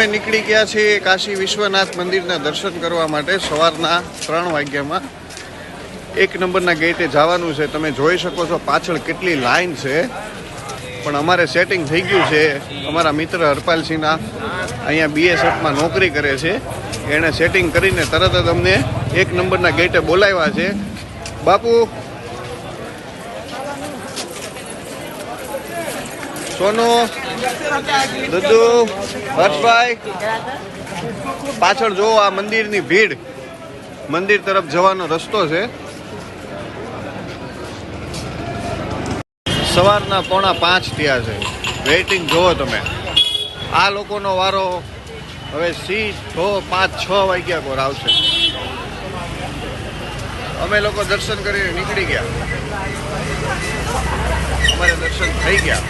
અમે નીકળી ગયા છીએ કાશી વિશ્વનાથ મંદિરના દર્શન કરવા માટે સવારના 3 વાગ્યામાં 1 નંબરના ગેટે જવાનું છે। તમે જોઈ શકો છો પાછળ કેટલી લાઈન છે, પણ અમારે સેટિંગ થઈ ગયું છે। અમારા મિત્ર હરપાલસિંહના અહીંયા BSFમાં નોકરી કરે છે, એણે સેટિંગ કરીને તરત જ અમને 1 નંબરના ગેટે બોલાવ્યા છે। બાપુ, સોનુ, દુદુ, હર્ષભાઈ, પાછળ જો આ મંદિરની ભીડ, મંદિર તરફ જવાનો રસ્તો છે। સવારના 4:45 થયા છે। વેઇટિંગ જોવો તમે, આ લોકોનો વારો હવે સીધો 5-6 વાગ્યા પર આવશે। અમે લોકો દર્શન કરીને નીકળી ગયા, અમારે દર્શન થઈ ગયા।